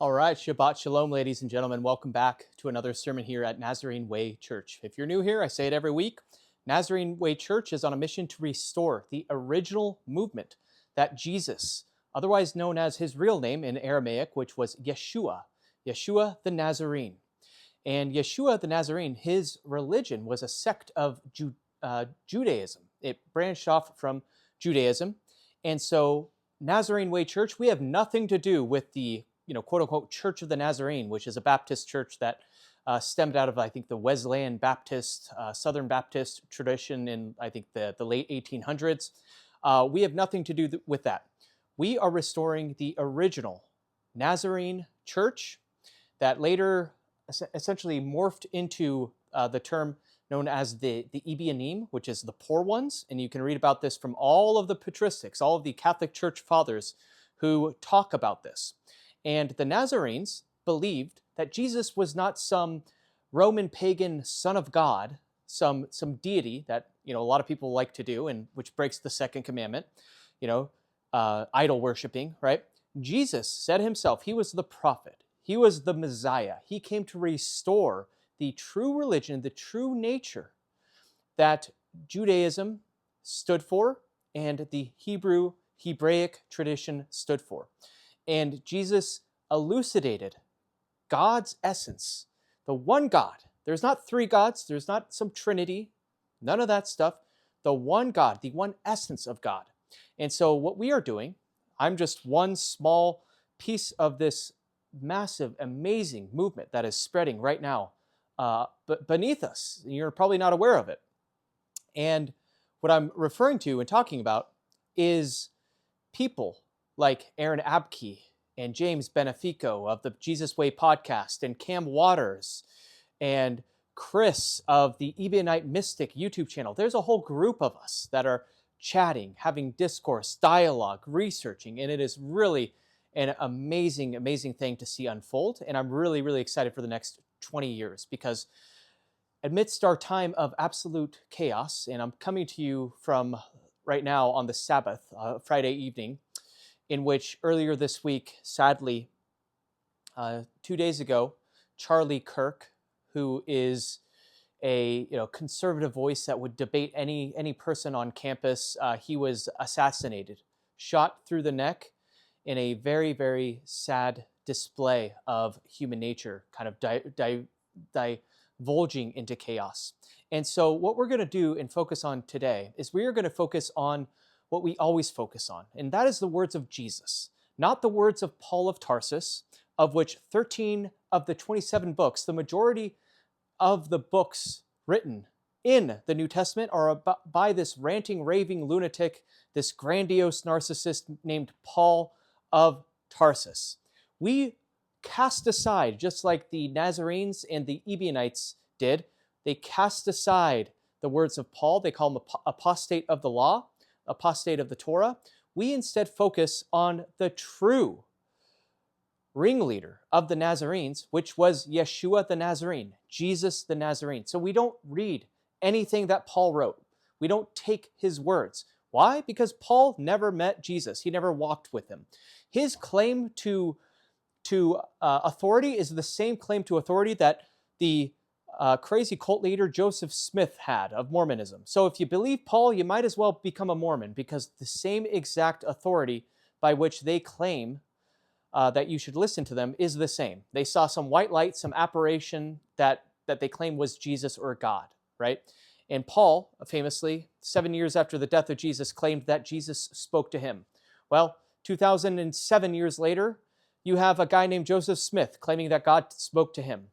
All right, Shabbat Shalom, ladies and gentlemen. Welcome back to another sermon here at Nazarene Way Church. If you're new here, I say it every week. Nazarene Way Church is on a mission to restore the original movement that Jesus, otherwise known as his real name in Aramaic, which was Yeshua the Nazarene. And Yeshua the Nazarene, his religion was a sect of Judaism. It branched off from Judaism. And so Nazarene Way Church, we have nothing to do with the quote-unquote Church of the Nazarene, which is a Baptist church that stemmed out of, I think, the Wesleyan Baptist, Southern Baptist tradition in, I think, the late 1800s. We have nothing to do with that. We are restoring the original Nazarene church that later essentially morphed into the term known as the Ebionim, which is the poor ones. And you can read about this from all of the patristics, all of the Catholic Church fathers who talk about this. And the Nazarenes believed that Jesus was not some Roman pagan son of God, some deity that a lot of people like to do, and which breaks the second commandment, idol worshiping, right? Jesus said himself, he was the prophet, he was the Messiah. He came to restore the true religion, the true nature that Judaism stood for and the Hebraic tradition stood for. And Jesus elucidated God's essence, the one God. There's not three gods. There's not some trinity, none of that stuff. The one God, the one essence of God. And so what we are doing, I'm just one small piece of this massive, amazing movement that is spreading right now but beneath us. You're probably not aware of it. And what I'm referring to and talking about is people like Aaron Abke and James Benefico of the Jesus Way podcast, and Cam Waters and Chris of the Ebionite Mystic YouTube channel. There's a whole group of us that are chatting, having discourse, dialogue, researching, and it is really an amazing, amazing thing to see unfold. And I'm really, really excited for the next 20 years because amidst our time of absolute chaos, and I'm coming to you from right now on the Sabbath, Friday evening, in which earlier this week, sadly, 2 days ago, Charlie Kirk, who is a conservative voice that would debate any person on campus, he was assassinated, shot through the neck in a very, very sad display of human nature, kind of divulging into chaos. And so what we're going to do and focus on today is we are going to focus on what we always focus on, and that is the words of Jesus, not the words of Paul of Tarsus, of which 13 of the 27 books, the majority of the books written in the New Testament are by this ranting, raving lunatic, this grandiose narcissist named Paul of Tarsus. We cast aside, just like the Nazarenes and the Ebionites did, they cast aside the words of Paul. They call him apostate of the law, apostate of the Torah. We instead focus on the true ringleader of the Nazarenes, which was Yeshua the Nazarene, Jesus the Nazarene. So we don't read anything that Paul wrote. We don't take his words. Why? Because Paul never met Jesus. He never walked with him. His claim to authority is the same claim to authority that the crazy cult leader Joseph Smith had of Mormonism. So if you believe Paul, you might as well become a Mormon, because the same exact authority by which they claim that you should listen to them is the same. They saw some white light, some apparition that they claim was Jesus or God, right? And Paul, famously, 7 years after the death of Jesus, claimed that Jesus spoke to him. Well, 2007 years later, you have a guy named Joseph Smith claiming that God spoke to him.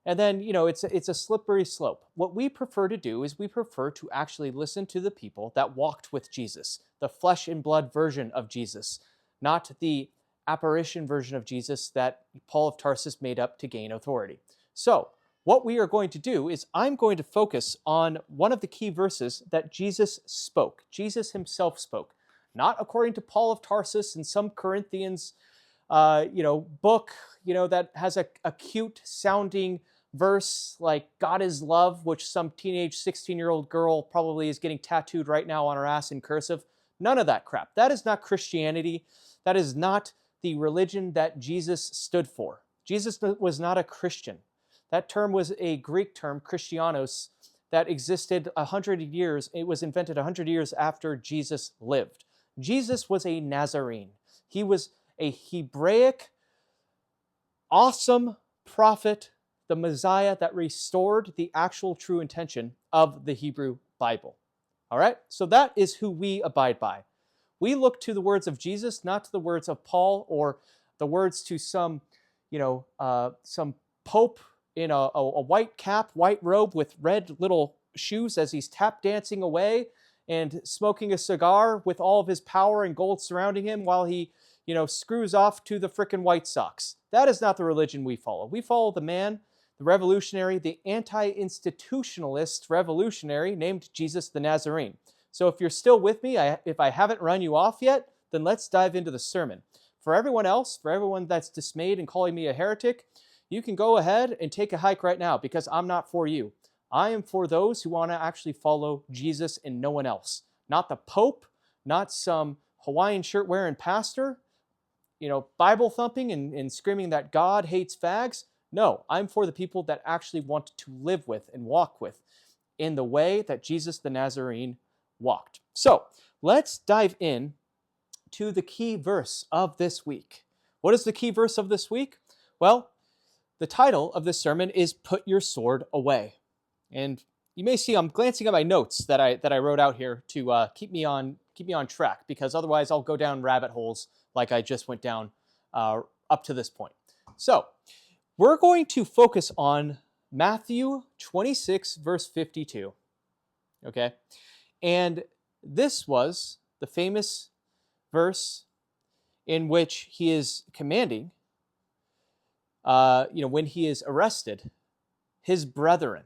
And then, it's a slippery slope. What we prefer to do is we prefer to actually listen to the people that walked with Jesus, the flesh and blood version of Jesus, not the apparition version of Jesus that Paul of Tarsus made up to gain authority. So what we are going to do is I'm going to focus on one of the key verses that Jesus spoke. Jesus himself spoke, not according to Paul of Tarsus and some Corinthians book, that has a cute sounding verse like God is love, which some teenage 16-year-old girl probably is getting tattooed right now on her ass in cursive. None of that crap. That is not Christianity. That is not the religion that Jesus stood for. Jesus was not a Christian. That term was a Greek term, Christianos, that existed 100 years. It was invented 100 years after Jesus lived. Jesus was a Nazarene. He was a Hebraic, awesome prophet, the Messiah that restored the actual true intention of the Hebrew Bible. All right? So that is who we abide by. We look to the words of Jesus, not to the words of Paul or the words to some pope in a white cap, white robe with red little shoes as he's tap dancing away and smoking a cigar with all of his power and gold surrounding him while he, screws off to the frickin' White Sox. That is not the religion we follow. We follow the man, the revolutionary, the anti-institutionalist revolutionary named Jesus the Nazarene. So if you're still with me, if I haven't run you off yet, then let's dive into the sermon. For everyone else, for everyone that's dismayed and calling me a heretic, you can go ahead and take a hike right now because I'm not for you. I am for those who want to actually follow Jesus and no one else. Not the Pope, not some Hawaiian shirt wearing pastor, Bible thumping and screaming that God hates fags. No, I'm for the people that actually want to live with and walk with in the way that Jesus the Nazarene walked. So let's dive in to the key verse of this week. What is the key verse of this week? Well, the title of this sermon is Put Your Sword Away. And you may see I'm glancing at my notes that I wrote out here to keep me on track, because otherwise I'll go down rabbit holes like I just went down up to this point. So we're going to focus on Matthew 26, verse 52. Okay? And this was the famous verse in which he is commanding, when he is arrested, his brethren.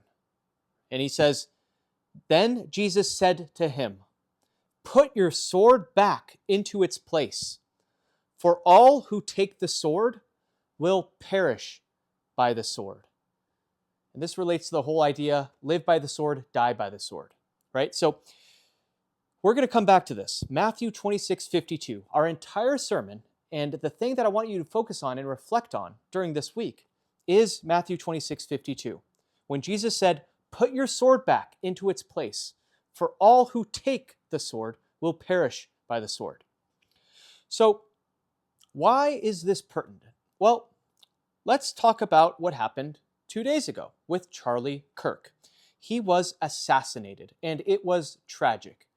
And he says, "Then Jesus said to him, 'Put your sword back into its place, for all who take the sword will perish by the sword.'" And this relates to the whole idea, live by the sword, die by the sword, right? So we're going to come back to this. Matthew 26:52, our entire sermon, and the thing that I want you to focus on and reflect on during this week is Matthew 26:52, when Jesus said, "Put your sword back into its place, for all who take the sword will perish by the sword." So why is this pertinent? Well, let's talk about what happened 2 days ago with Charlie Kirk. He was assassinated, and it was tragic.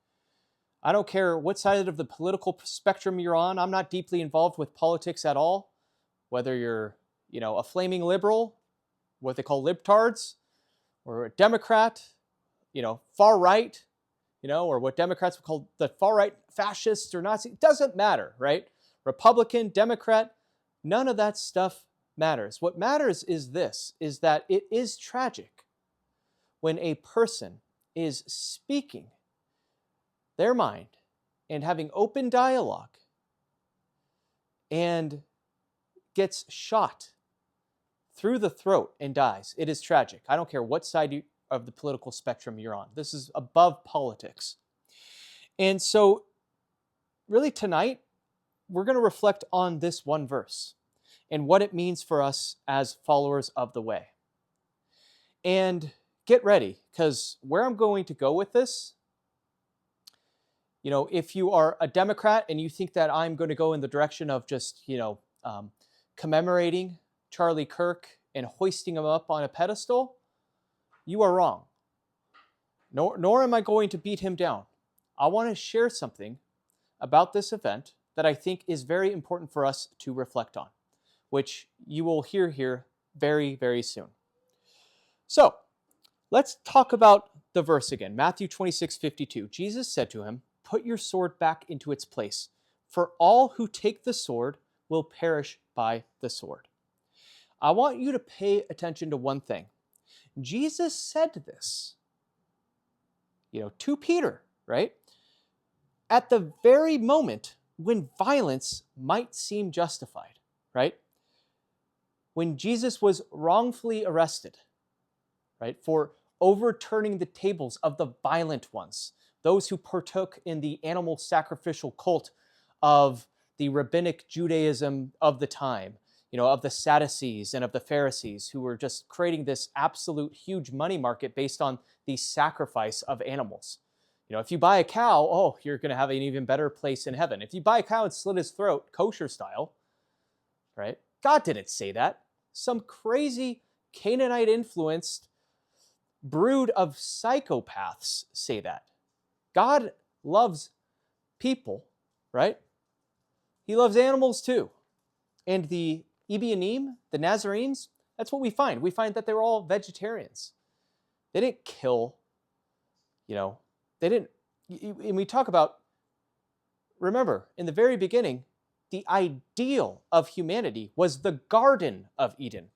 I don't care what side of the political spectrum you're on. I'm not deeply involved with politics at all. Whether you're, a flaming liberal, what they call libtards, or a Democrat, far right, or what Democrats would call the far right fascists or Nazi. It doesn't matter, right? Republican, Democrat, none of that stuff matters. What matters is this, is that it is tragic when a person is speaking their mind and having open dialogue and gets shot through the throat and dies. It is tragic. I don't care what side of the political spectrum you're on. This is above politics. And so really tonight, we're going to reflect on this one verse and what it means for us as followers of the way. And get ready, because where I'm going to go with this, if you are a Democrat and you think that I'm going to go in the direction of just, commemorating Charlie Kirk and hoisting him up on a pedestal, you are wrong. Nor am I going to beat him down. I want to share something about this event that I think is very important for us to reflect on, which you will hear here very, very soon. So let's talk about the verse again. Matthew 26:52. Jesus said to him, "Put your sword back into its place, for all who take the sword will perish by the sword." I want you to pay attention to one thing. Jesus said this, to Peter, right? At the very moment when violence might seem justified, right? When Jesus was wrongfully arrested, right, for overturning the tables of the violent ones, those who partook in the animal sacrificial cult of the rabbinic Judaism of the time, of the Sadducees and of the Pharisees, who were just creating this absolute huge money market based on the sacrifice of animals. If you buy a cow, oh, you're going to have an even better place in heaven. If you buy a cow and slit his throat, kosher style, right? God didn't say that. Some crazy Canaanite-influenced brood of psychopaths say that. God loves people, right? He loves animals too. And the Ebionim, the Nazarenes, that's what we find. We find that they're all vegetarians. They didn't kill, they didn't, and we talk about, remember, in the very beginning, the ideal of humanity was the Garden of Eden.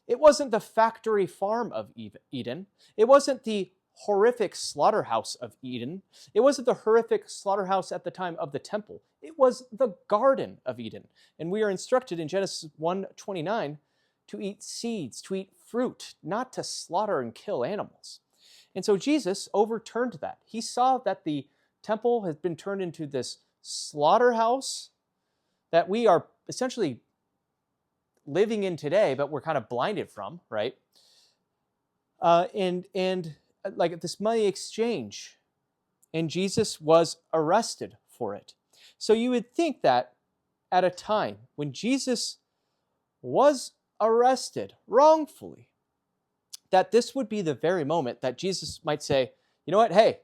It wasn't the factory farm of Eden. It wasn't the horrific slaughterhouse of Eden. It wasn't the horrific slaughterhouse at the time of the temple. It was the Garden of Eden. And we are instructed in Genesis 1:29 to eat seeds, to eat fruit, not to slaughter and kill animals. And so Jesus overturned that. He saw that the temple has been turned into this slaughterhouse that we are essentially living in today, but we're kind of blinded from, right? And like this money exchange. And Jesus was arrested for it. So you would think that at a time when Jesus was arrested wrongfully, that this would be the very moment that Jesus might say, you know what, hey,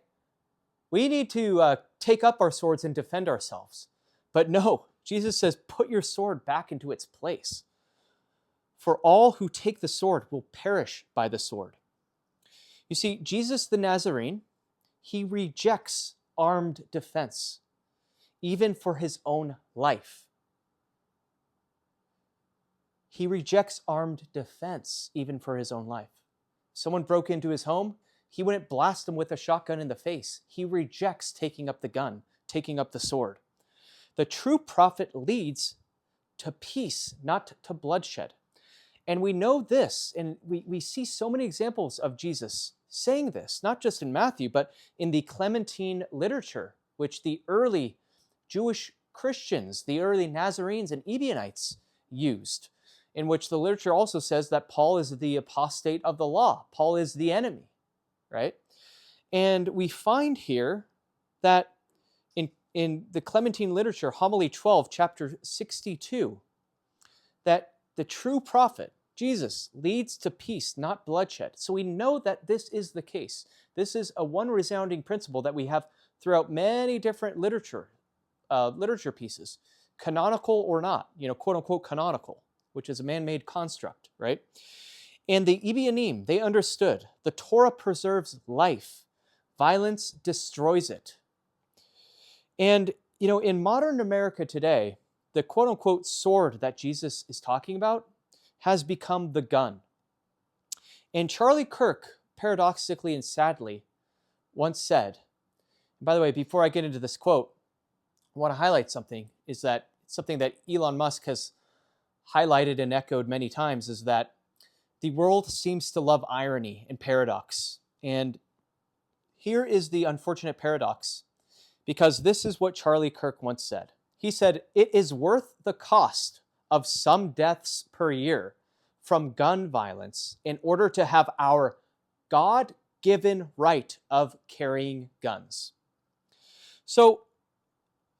we need to take up our swords and defend ourselves. But no, Jesus says, put your sword back into its place. For all who take the sword will perish by the sword. You see, Jesus the Nazarene, he rejects armed defense, even for his own life. He rejects armed defense, even for his own life. Someone broke into his home, he wouldn't blast them with a shotgun in the face. He rejects taking up the gun, taking up the sword. The true prophet leads to peace, not to bloodshed. And we know this, and we see so many examples of Jesus saying this, not just in Matthew, but in the Clementine literature, which the early Jewish Christians, the early Nazarenes and Ebionites used, in which the literature also says that Paul is the apostate of the law. Paul is the enemy, right? And we find here that in the Clementine literature, Homily 12, chapter 62, that the true prophet, Jesus, leads to peace, not bloodshed. So we know that this is the case. This is a one resounding principle that we have throughout many different literature pieces, canonical or not, quote unquote canonical, which is a man-made construct, right? And the Ebionim, they understood the Torah preserves life. Violence destroys it. And, in modern America today, the quote unquote sword that Jesus is talking about has become the gun. And Charlie Kirk, paradoxically and sadly, once said, and by the way, before I get into this quote, I want to highlight something, is that something that Elon Musk has highlighted and echoed many times, is that the world seems to love irony and paradox. And here is the unfortunate paradox, because this is what Charlie Kirk once said. He said, "It is worth the cost of some deaths per year from gun violence in order to have our God-given right of carrying guns." So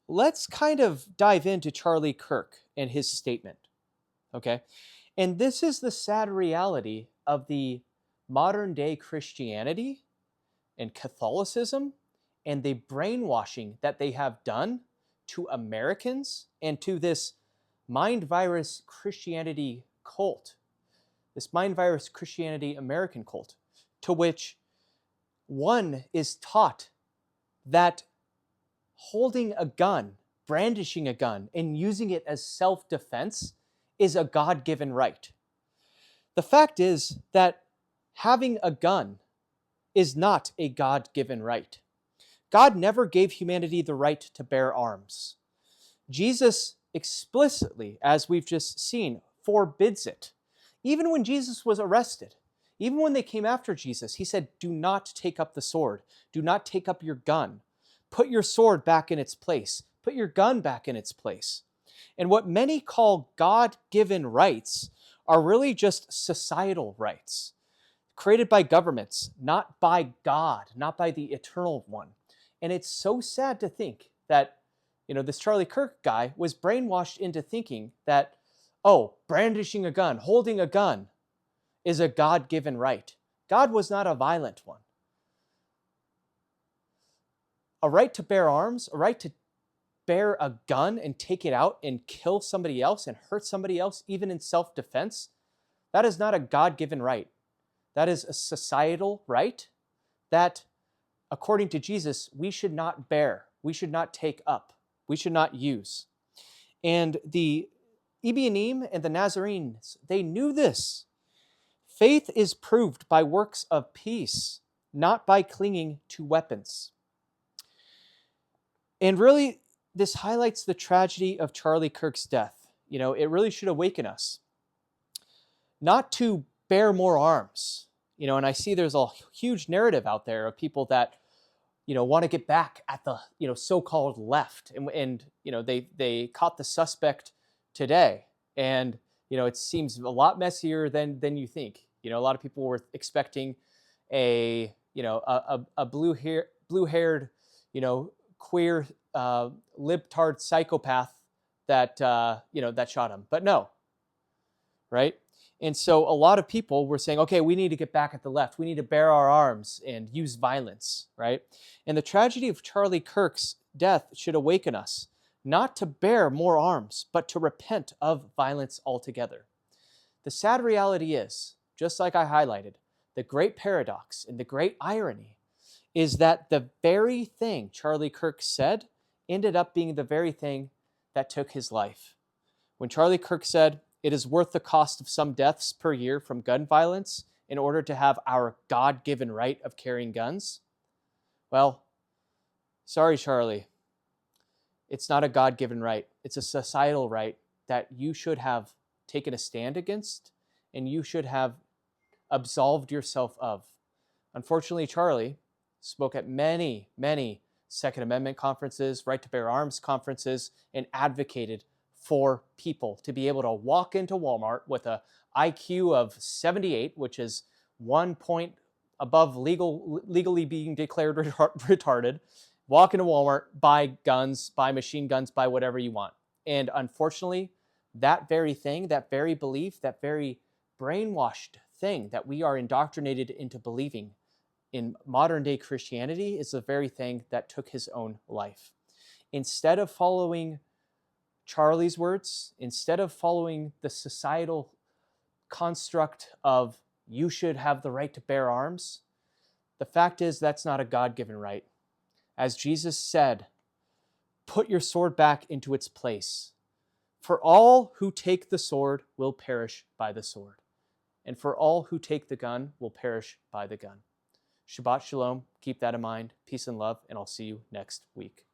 let's kind of dive into Charlie Kirk and his statement, okay? And this is the sad reality of the modern day Christianity and Catholicism and the brainwashing that they have done to Americans and to this mind virus Christianity cult, this mind virus Christianity American cult, to which one is taught that holding a gun, brandishing a gun, and using it as self-defense is a God-given right. The fact is that having a gun is not a God-given right. God never gave humanity the right to bear arms. Jesus explicitly, as we've just seen, forbids it. Even when Jesus was arrested, even when they came after Jesus, he said, do not take up the sword. Do not take up your gun. Put your sword back in its place. Put your gun back in its place. And what many call God-given rights are really just societal rights, created by governments, not by God, not by the eternal one. And it's so sad to think that, this Charlie Kirk guy was brainwashed into thinking that, oh, brandishing a gun, holding a gun is a God-given right. God was not a violent one. A right to bear arms, a right to bear a gun and take it out and kill somebody else and hurt somebody else, even in self-defense, that is not a God-given right. That is a societal right that, according to Jesus, we should not bear, we should not take up, we should not use. And the Ebionim and the Nazarenes, they knew this. Faith is proved by works of peace, not by clinging to weapons. And really, this highlights the tragedy of Charlie Kirk's death. It really should awaken us not to bear more arms. And I see there's a huge narrative out there of people that, want to get back at the, so-called left. And they caught the suspect today. And, it seems a lot messier than you think. A lot of people were expecting a blue-haired, queer, libtard psychopath that shot him. But no, right? And so a lot of people were saying, okay, we need to get back at the left. We need to bear our arms and use violence, right? And the tragedy of Charlie Kirk's death should awaken us, not to bear more arms, but to repent of violence altogether. The sad reality is, just like I highlighted, the great paradox and the great irony is that the very thing Charlie Kirk said ended up being the very thing that took his life. When Charlie Kirk said, "It is worth the cost of some deaths per year from gun violence in order to have our God-given right of carrying guns," well, sorry, Charlie. It's not a God-given right. It's a societal right that you should have taken a stand against and you should have absolved yourself of. Unfortunately, Charlie spoke at many, many Second Amendment conferences, right to bear arms conferences, and advocated for people to be able to walk into Walmart with a IQ of 78, which is 1 point above legally being declared retarded, walk into Walmart, buy guns, buy machine guns, buy whatever you want. And unfortunately, that very thing, that very belief, that very brainwashed thing that we are indoctrinated into believing in modern day Christianity is the very thing that took his own life. Instead of following Charlie's words, instead of following the societal construct of you should have the right to bear arms, the fact is that's not a God-given right. As Jesus said, put your sword back into its place. For all who take the sword will perish by the sword, and for all who take the gun will perish by the gun. Shabbat Shalom. Keep that in mind. Peace and love, and I'll see you next week.